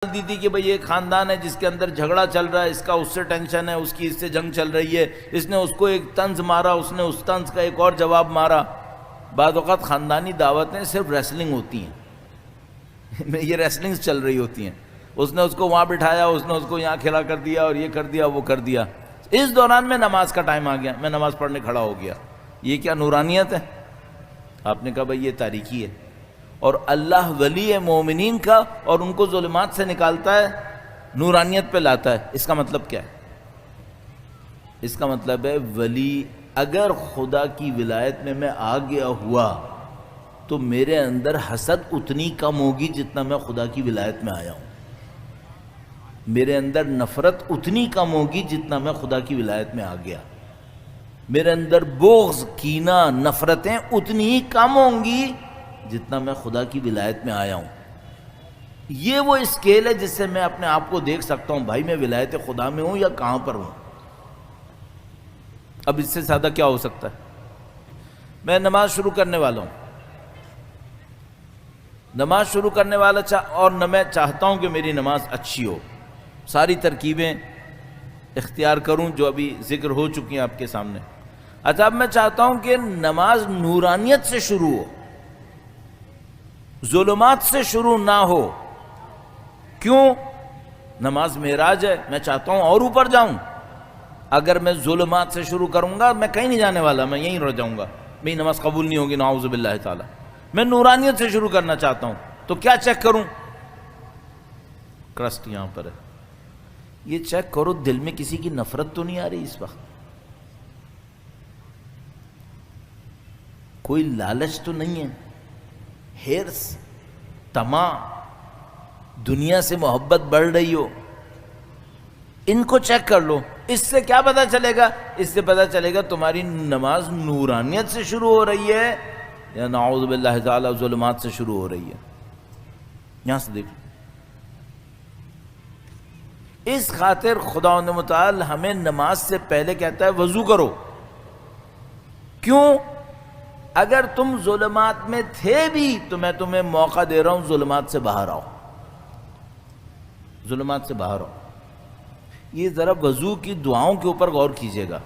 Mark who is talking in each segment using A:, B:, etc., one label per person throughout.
A: دی تھی کہ بھئی ایک خاندان ہے جس کے اندر جھگڑا چل رہا ہے، اس کا اس سے ٹینشن ہے، اس کی اس سے جنگ چل رہی ہے، اس نے اس کو ایک طنز مارا، اس نے اس طنز کا ایک اور جواب مارا۔ بعض اوقات خاندانی دعوتیں صرف ریسلنگ ہوتی ہیں، یہ ریسلنگز چل رہی ہوتی ہیں، اس نے اس کو وہاں بٹھایا، اس نے اس کو یہاں کھڑا کر دیا، اور یہ کر دیا وہ کر دیا۔ اس دوران میں نماز کا ٹائم آ گیا، میں نماز پڑھنے کھڑا ہو گیا۔ یہ کیا نورانیت ہے؟ آپ نے کہا بھئی یہ تاریکی ہے، اور اللہ ولی ہے مومنین کا، اور ان کو ظلمات سے نکالتا ہے، نورانیت پہ لاتا ہے۔ اس کا مطلب کیا ہے؟ اس کا مطلب ہے ولی اگر خدا کی ولایت میں آ گیا ہوا تو میرے اندر حسد اتنی کم ہوگی جتنا میں خدا کی ولایت میں آیا ہوں، میرے اندر نفرت اتنی کم ہوگی جتنا میں خدا کی ولایت میں آ گیا، میرے اندر بغض، کینہ، نفرتیں اتنی ہی کم ہوں گی جتنا میں خدا کی ولایت میں آیا ہوں۔ یہ وہ اسکیل ہے جس سے میں اپنے آپ کو دیکھ سکتا ہوں، بھائی میں ولایت خدا میں ہوں یا کہاں پر ہوں۔ اب اس سے زیادہ کیا ہو سکتا ہے؟ میں نماز شروع کرنے والا ہوں، نماز شروع کرنے والا اور نہ میں چاہتا ہوں کہ میری نماز اچھی ہو، ساری ترکیبیں اختیار کروں جو ابھی ذکر ہو چکی ہیں آپ کے سامنے۔ اچھا اب میں چاہتا ہوں کہ نماز نورانیت سے شروع ہو، ظلمات سے شروع نہ ہو۔ کیوں؟ نماز معراج ہے، میں چاہتا ہوں اور اوپر جاؤں۔ اگر میں ظلمات سے شروع کروں گا میں کہیں نہیں جانے والا، میں یہیں رہ جاؤں گا، میری نماز قبول نہیں ہوگی، نعوذ باللہ تعالی۔ میں نورانیت سے شروع کرنا چاہتا ہوں، تو کیا چیک کروں؟ کرسٹ یہاں پر ہے، یہ چیک کرو دل میں کسی کی نفرت تو نہیں آ رہی اس وقت، کوئی لالچ تو نہیں ہے، ہرس، طمع، دنیا سے محبت بڑھ رہی ہو، ان کو چیک کر لو۔ اس سے کیا پتہ چلے گا؟ اس سے پتہ چلے گا تمہاری نماز نورانیت سے شروع ہو رہی ہے یا نعوذ باللہ تعالی ظلمات سے شروع ہو رہی ہے۔ یہاں سے دیکھ، اس خاطر خدا متعال ہمیں نماز سے پہلے کہتا ہے وضو کرو۔ کیوں؟ اگر تم ظلمات میں تھے بھی تو میں تمہیں موقع دے رہا ہوں ظلمات سے باہر آؤ، ظلمات سے باہر آؤ۔ یہ ذرا وضو کی دعاؤں کے اوپر غور کیجیے گا،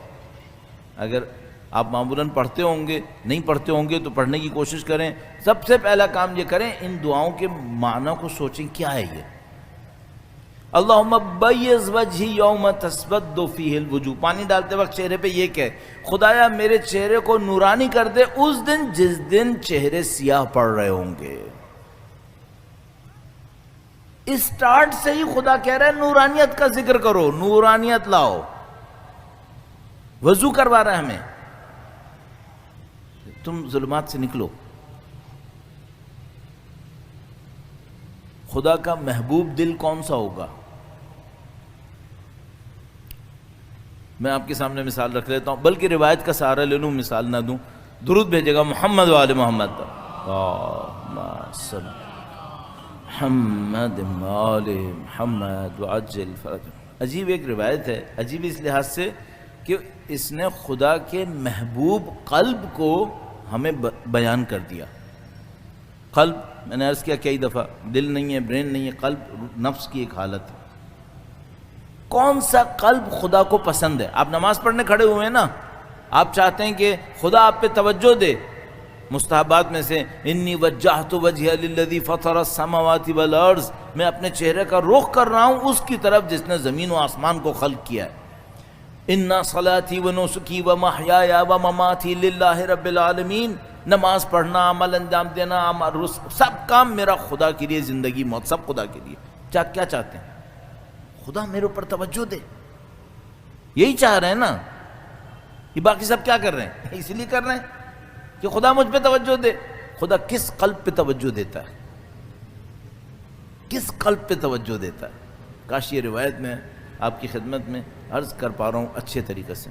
A: اگر آپ معمولاً پڑھتے ہوں گے، نہیں پڑھتے ہوں گے تو پڑھنے کی کوشش کریں۔ سب سے پہلا کام یہ کریں ان دعاؤں کے معنی کو سوچیں، کیا ہے یہ؟ اللہم بیض وجہی یوم تسود فیہ الوجوہ، پانی ڈالتے وقت چہرے پہ یہ کہ خدایا میرے چہرے کو نورانی کر دے اس دن جس دن چہرے سیاہ پڑ رہے ہوں گے۔ اسٹارٹ سے ہی خدا کہہ رہا ہے نورانیت کا ذکر کرو، نورانیت لاؤ۔ وضو کروا رہا ہے ہمیں، تم ظلمات سے نکلو۔ خدا کا محبوب دل کون سا ہوگا؟ میں آپ کے سامنے مثال رکھ لیتا ہوں، بلکہ روایت کا سہارا لے لوں، مثال نہ دوں۔ درود بھیجے گا محمد و آل محمد، اللہم صل محمد و آل محمد وعجل فرج۔ عجیب ایک روایت ہے، عجیب اس لحاظ سے کہ اس نے خدا کے محبوب قلب کو ہمیں بیان کر دیا۔ قلب میں نے عرض کیا کئی دفعہ، دل نہیں ہے، برین نہیں ہے، قلب نفس کی ایک حالت ہے۔ کون سا قلب خدا کو پسند ہے؟ آپ نماز پڑھنے کھڑے ہوئے ہیں نا، آپ چاہتے ہیں کہ خدا آپ پہ توجہ دے۔ مستحبات میں سے انی وجہت وجہی للذی فطر السماوات والارض، میں اپنے چہرے کا رخ کر رہا ہوں اس کی طرف جس نے زمین و آسمان کو خلق کیا ہے۔ انا صلاتی و نسکی و محیای و مماتی للہ رب العالمین، نماز پڑھنا، عمل انجام دینا، سب کام میرا خدا کے لیے، زندگی موت سب خدا کے لیے۔ کیا چاہتے ہیں؟ خدا میرے اوپر توجہ دے، یہی چاہ رہے ہیں نا۔ یہ باقی سب کیا کر رہے ہیں؟ اس لیے کر رہے ہیں کہ خدا مجھ پہ توجہ دے۔ خدا کس قلب پہ توجہ دیتا ہے؟ کس قلب پہ توجہ دیتا ہے؟ کاش یہ روایت میں آپ کی خدمت میں عرض کر پا رہا ہوں اچھے طریقے سے۔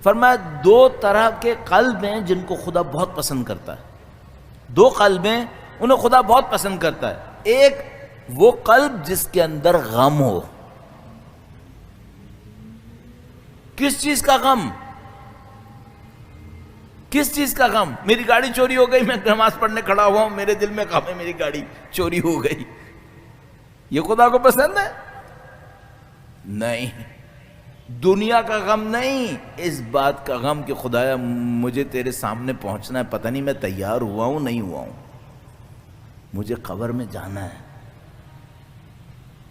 A: فرمایا دو طرح کے قلب ہیں جن کو خدا بہت پسند کرتا ہے، دو قلب ہیں انہیں خدا بہت پسند کرتا ہے۔ ایک وہ قلب جس کے اندر غم ہو۔ کس چیز کا غم؟ کس چیز کا غم؟ میری گاڑی چوری ہو گئی، میں نماز پڑھنے کھڑا ہوا ہوں، میرے دل میں غم ہے میری گاڑی چوری ہو گئی۔ یہ خدا کو پسند ہے؟ نہیں، دنیا کا غم نہیں، اس بات کا غم کہ خدایا مجھے تیرے سامنے پہنچنا ہے، پتہ نہیں میں تیار ہوا ہوں نہیں ہوا ہوں، مجھے قبر میں جانا ہے،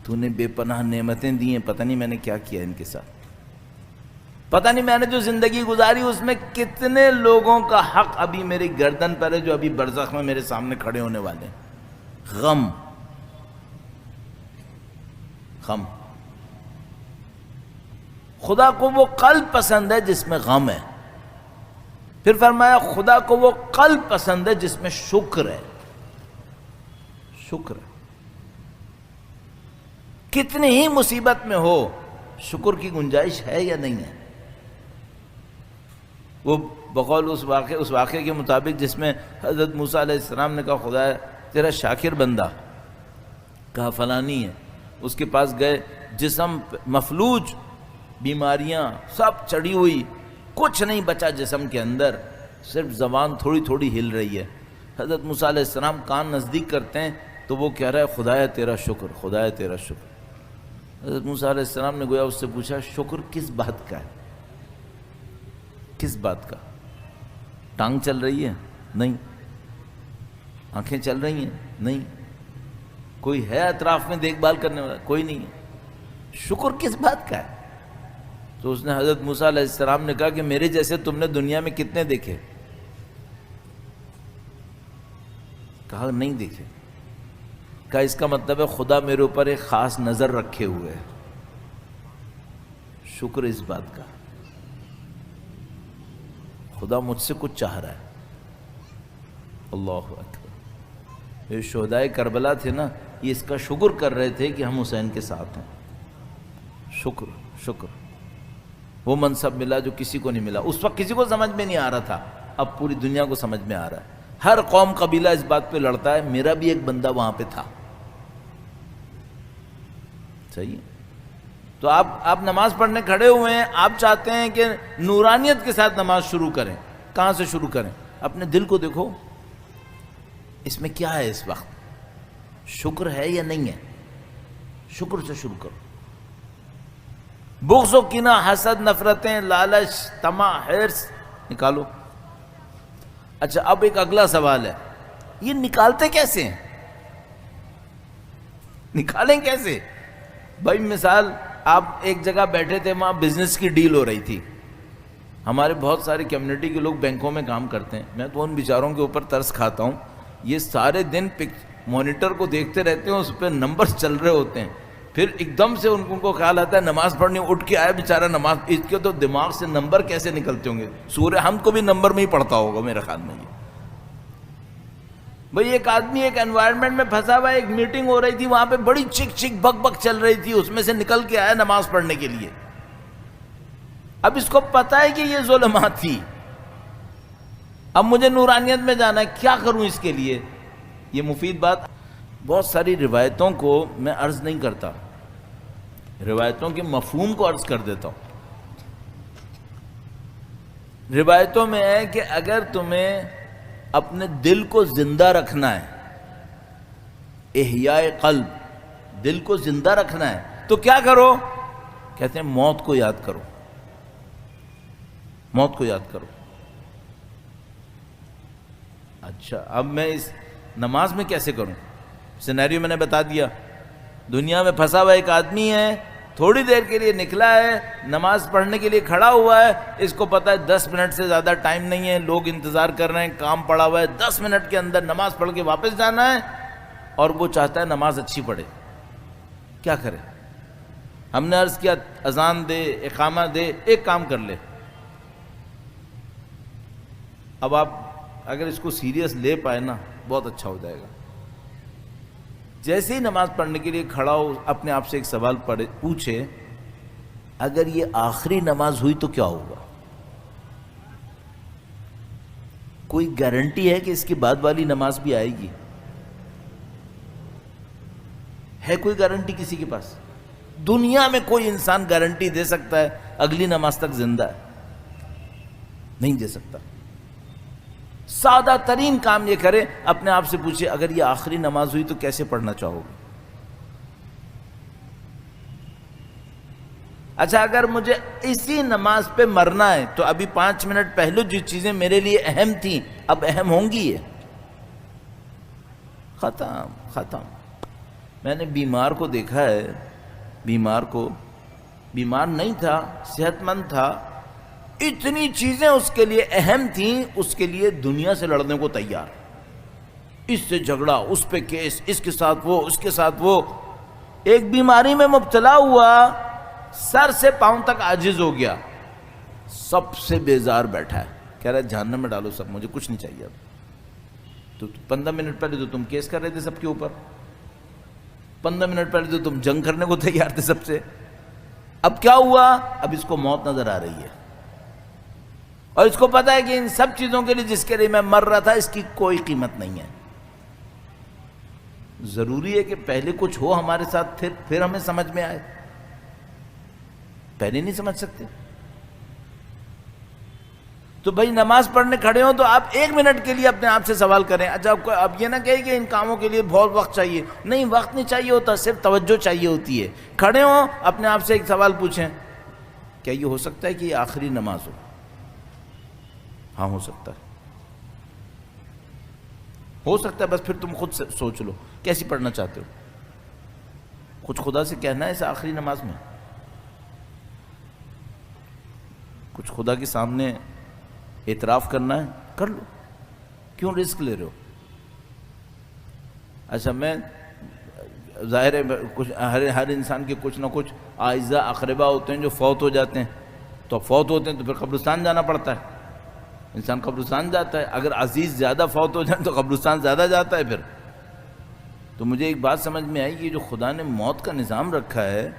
A: تو نے بے پناہ نعمتیں دی ہیں، پتہ نہیں میں نے کیا کیا ان کے ساتھ، پتہ نہیں میں نے جو زندگی گزاری اس میں کتنے لوگوں کا حق ابھی میری گردن پر ہے جو ابھی برزخ میں میرے سامنے کھڑے ہونے والے ہیں۔ غم، غم، خدا کو وہ قلب پسند ہے جس میں غم ہے، پھر فرمایا خدا کو وہ قلب پسند ہے جس میں شکر ہے، شکر ہے، کتنی ہی مصیبت میں ہو شکر کی گنجائش ہے یا نہیں ہے؟ وہ بقول اس واقعے کے مطابق جس میں حضرت موسیٰ علیہ السلام نے کہا خدا تیرا شاکر بندہ، کہا فلانی ہے، اس کے پاس گئے، جسم مفلوج، بیماریاں سب چڑھی ہوئی، کچھ نہیں بچا جسم کے اندر، صرف زبان تھوڑی تھوڑی ہل رہی ہے۔ حضرت موسیٰ علیہ السلام کان نزدیک کرتے ہیں تو وہ کہہ رہا ہے خدایا تیرا شکر، خدایا تیرا شکر۔ حضرت موسیٰ علیہ السلام نے گویا اس سے پوچھا شکر کس بات کا ہے؟ کس بات کا؟ ٹانگ چل رہی ہے؟ نہیں۔ آنکھیں چل رہی ہیں؟ نہیں۔ کوئی ہے اطراف میں دیکھ بھال کرنے والا؟ کوئی نہیں ہے۔ شکر کس بات کا ہے؟ تو اس نے حضرت موسیٰ علیہ السلام نے کہا کہ میرے جیسے تم نے دنیا میں کتنے دیکھے؟ کہا نہیں دیکھے۔ کہا اس کا مطلب ہے خدا میرے اوپر ایک خاص نظر رکھے ہوئے ہے۔ شکر اس بات کا، خدا مجھ سے کچھ چاہ رہا ہے۔ اللہ اکبر۔ یہ شہدائے کربلا تھے نا، یہ اس کا شکر کر رہے تھے کہ ہم حسین کے ساتھ ہیں۔ شکر، شکر۔ وہ منصب ملا جو کسی کو نہیں ملا، اس وقت کسی کو سمجھ میں نہیں آ رہا تھا، اب پوری دنیا کو سمجھ میں آ رہا ہے۔ ہر قوم قبیلہ اس بات پہ لڑتا ہے میرا بھی ایک بندہ وہاں پہ تھا۔ صحیح ہے؟ تو آپ نماز پڑھنے کھڑے ہوئے ہیں، آپ چاہتے ہیں کہ نورانیت کے ساتھ نماز شروع کریں، کہاں سے شروع کریں؟ اپنے دل کو دیکھو، اس میں کیا ہے اس وقت؟ شکر ہے یا نہیں ہے؟ شکر سے شروع کرو۔ بغض و کینہ، حسد، نفرتیں، لالچ، طمع، حرص نکالو۔ اچھا اب ایک اگلا سوال ہے، یہ نکالتے کیسے ہیں؟ نکالیں کیسے؟ بھائی مثال، آپ ایک جگہ بیٹھے تھے، وہاں بزنس کی ڈیل ہو رہی تھی، ہمارے بہت سارے کمیونٹی کے لوگ بینکوں میں کام کرتے ہیں، میں تو ان بیچاروں کے اوپر ترس کھاتا ہوں، یہ سارے دن مانیٹر کو دیکھتے رہتے ہیں، اس پہ نمبرز چل رہے ہوتے ہیں، پھر ایک دم سے ان کو خیال آتا ہے نماز پڑھنی، اٹھ کے آیا بیچارہ نماز، اس کے تو دماغ سے نمبر کیسے نکلتے ہوں گے؟ سورہ حمد کو بھی نمبر میں ہی پڑھتا ہوگا میرے خیال میں۔ یہ بھئی ایک آدمی ایک انوائرمنٹ میں پھنسا ہوا ہے، ایک میٹنگ ہو رہی تھی، وہاں پہ بڑی چک چک بک بک چل رہی تھی، اس میں سے نکل کے آیا نماز پڑھنے کے لیے۔ اب اس کو پتا ہے کہ یہ ظلمات تھی، اب مجھے نورانیت میں جانا ہے، کیا کروں اس کے لیے؟ یہ مفید بات، بہت ساری روایتوں کو میں عرض نہیں کرتا، روایتوں کے مفہوم کو عرض کر دیتا ہوں۔ روایتوں میں ہے کہ اگر تمہیں اپنے دل کو زندہ رکھنا ہے، احیاء قلب، دل کو زندہ رکھنا ہے تو کیا کرو؟ کہتے ہیں موت کو یاد کرو، موت کو یاد کرو۔ اچھا اب میں اس نماز میں کیسے کروں؟ سینیریو میں نے بتا دیا، دنیا میں پھنسا ہوا ایک آدمی ہے، تھوڑی دیر کے لیے نکلا ہے، نماز پڑھنے کے لیے کھڑا ہوا ہے، اس کو پتا ہے 10 منٹ سے زیادہ ٹائم نہیں ہے، لوگ انتظار کر رہے ہیں، کام پڑا ہوا ہے، 10 منٹ کے اندر نماز پڑھ کے واپس جانا ہے، اور وہ چاہتا ہے نماز اچھی پڑھے، کیا کرے؟ ہم نے عرض کیا اذان دے، اقامہ دے، ایک کام کر لے۔ اب آپ اگر اس کو سیریس لے پائے نا، بہت اچھا ہو جائے گا۔ جیسے ہی نماز پڑھنے کے لیے کھڑا ہو، اپنے آپ سے ایک سوال پوچھے، اگر یہ آخری نماز ہوئی تو کیا ہوگا؟ کوئی گارنٹی ہے کہ اس کے بعد والی نماز بھی آئے گی؟ ہے کوئی گارنٹی کسی کے پاس؟ دنیا میں کوئی انسان گارنٹی دے سکتا ہے اگلی نماز تک زندہ ہے؟ نہیں دے سکتا۔ سادہ ترین کام یہ کرے، اپنے آپ سے پوچھے اگر یہ آخری نماز ہوئی تو کیسے پڑھنا چاہو گے؟ اچھا اگر مجھے اسی نماز پہ مرنا ہے تو ابھی 5 منٹ پہلے جو چیزیں میرے لیے اہم تھیں اب اہم ہوں گی ہے؟ ختم. میں نے بیمار کو دیکھا ہے، بیمار نہیں تھا، صحت مند تھا، اتنی چیزیں اس کے لیے اہم تھیں، اس کے لیے دنیا سے لڑنے کو تیار، اس سے جھگڑا، اس پہ کیس، اس کے ساتھ وہ، اس کے ساتھ وہ. ایک بیماری میں مبتلا ہوا، سر سے پاؤں تک عاجز ہو گیا، سب سے بیزار بیٹھا ہے، کہہ رہا ہے جہنم میں ڈالو سب، مجھے کچھ نہیں چاہیے اب. تو 15 منٹ پہلے تو تم کیس کر رہے تھے سب کے اوپر، 15 منٹ پہلے تو تم جنگ کرنے کو تیار تھے سب سے. اب کیا ہوا؟ اب اس کو موت نظر آ رہی ہے، اور اس کو پتا ہے کہ ان سب چیزوں کے لیے جس کے لیے میں مر رہا تھا اس کی کوئی قیمت نہیں ہے. ضروری ہے کہ پہلے کچھ ہو ہمارے ساتھ پھر ہمیں سمجھ میں آئے، پہلے نہیں سمجھ سکتے. تو بھائی نماز پڑھنے کھڑے ہو تو آپ 1 منٹ کے لیے اپنے آپ سے سوال کریں. اچھا اب یہ نہ کہے کہ ان کاموں کے لیے بہت وقت چاہیے، نہیں، وقت نہیں چاہیے ہوتا، صرف توجہ چاہیے ہوتی ہے. کھڑے ہو، اپنے آپ سے ایک سوال پوچھیں، کیا یہ ہو سکتا ہے کہ یہ آخری نماز ہو؟ ہاں ہو سکتا ہے، ہو سکتا ہے. بس پھر تم خود سے سوچ لو کیسی پڑھنا چاہتے ہو. کچھ خدا سے کہنا ہے اس آخری نماز میں، کچھ خدا کے سامنے اعتراف کرنا ہے، کر لو، کیوں رسک لے رہے ہو؟ اچھا میں ظاہر ہے کچھ ہر انسان کے کچھ نہ کچھ اعزاء اقربا ہوتے ہیں جو فوت ہو جاتے ہیں، تو فوت ہوتے ہیں تو پھر قبرستان جانا پڑتا ہے، انسان قبرستان جاتا ہے. اگر عزیز زیادہ فوت ہو جائیں تو قبرستان زیادہ جاتا ہے پھر. تو مجھے ایک بات سمجھ میں آئی کہ جو خدا نے موت کا نظام رکھا ہے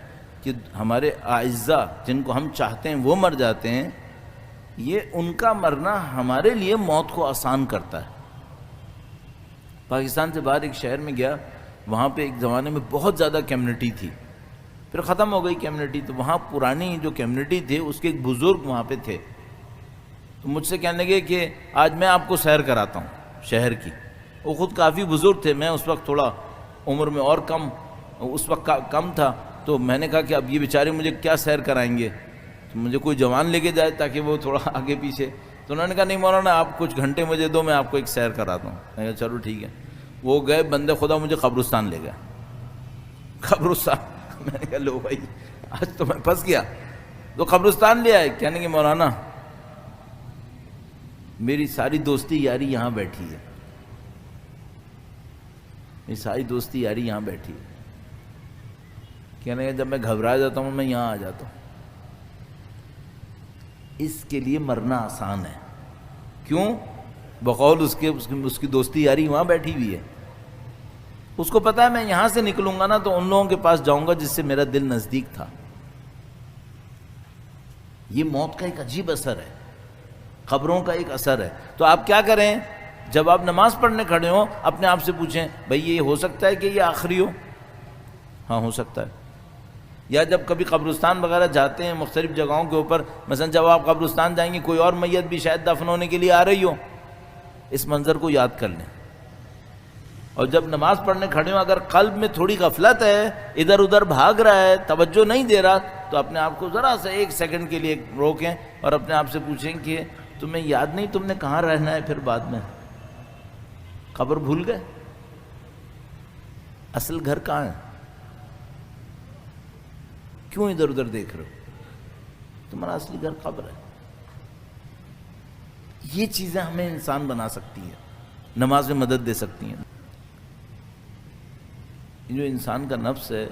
A: کہ ہمارے اعزاء جن کو ہم چاہتے ہیں وہ مر جاتے ہیں، یہ ان کا مرنا ہمارے لیے موت کو آسان کرتا ہے. پاکستان سے باہر ایک شہر میں گیا، وہاں پہ ایک زمانے میں بہت زیادہ کمیونٹی تھی، پھر ختم ہو گئی کمیونٹی. تو وہاں پرانی جو کمیونٹی تھی اس کے ایک بزرگ وہاں پہ تھے، تو مجھ سے کہنے لگے کہ آج میں آپ کو سیر کراتا ہوں شہر کی. وہ خود کافی بزرگ تھے، میں اس وقت تھوڑا عمر میں اور اس وقت کم تھا. تو میں نے کہا کہ اب یہ بیچارے مجھے کیا سیر کرائیں گے، تو مجھے کوئی جوان لے کے جائے تاکہ وہ تھوڑا آگے پیچھے. تو انہوں نے کہا نہیں مولانا آپ کچھ گھنٹے مجھے دو، میں آپ کو ایک سیر کراتا ہوں. میں نے کہا چلو ٹھیک ہے. وہ گئے، بندے خدا مجھے قبرستان لے گئے، قبرستان. میں نے کہا لو بھائی آج تو میں پھنس گیا. تو قبرستان لے آئے، کہنے کہ مولانا میری ساری دوستی یاری یہاں بیٹھی ہے، میری ساری دوستی یاری یہاں بیٹھی ہے. کہنے کہ جب میں گھبرا جاتا ہوں میں یہاں آ جاتا ہوں. اس کے لیے مرنا آسان ہے. کیوں؟ بقول اس کی دوستی یاری وہاں بیٹھی ہوئی ہے. اس کو پتا ہے میں یہاں سے نکلوں گا نا تو ان لوگوں کے پاس جاؤں گا جس سے میرا دل نزدیک تھا. یہ موت کا ایک عجیب اثر ہے، قبروں کا ایک اثر ہے. تو آپ کیا کریں؟ جب آپ نماز پڑھنے کھڑے ہوں اپنے آپ سے پوچھیں بھئی یہ ہو سکتا ہے کہ یہ آخری ہو؟ ہاں ہو سکتا ہے. یا جب کبھی قبرستان وغیرہ جاتے ہیں مختلف جگہوں کے اوپر، مثلا جب آپ قبرستان جائیں گے کوئی اور میت بھی شاید دفن ہونے کے لیے آ رہی ہو، اس منظر کو یاد کر لیں. اور جب نماز پڑھنے کھڑے ہوں اگر قلب میں تھوڑی غفلت ہے، ادھر ادھر بھاگ رہا ہے، توجہ نہیں دے رہا، تو اپنے آپ کو ذرا سا 1 سیکنڈ کے لیے روکیں اور اپنے آپ سے پوچھیں کہ تمہیں یاد نہیں تم نے کہاں رہنا ہے پھر بعد میں؟ قبر بھول گئے؟ اصل گھر کہاں ہے؟ کیوں ادھر ادھر دیکھ رہے ہو؟ تمہارا اصلی گھر قبر ہے. یہ چیزیں ہمیں انسان بنا سکتی ہیں، نماز میں مدد دے سکتی ہیں. جو انسان کا نفس ہے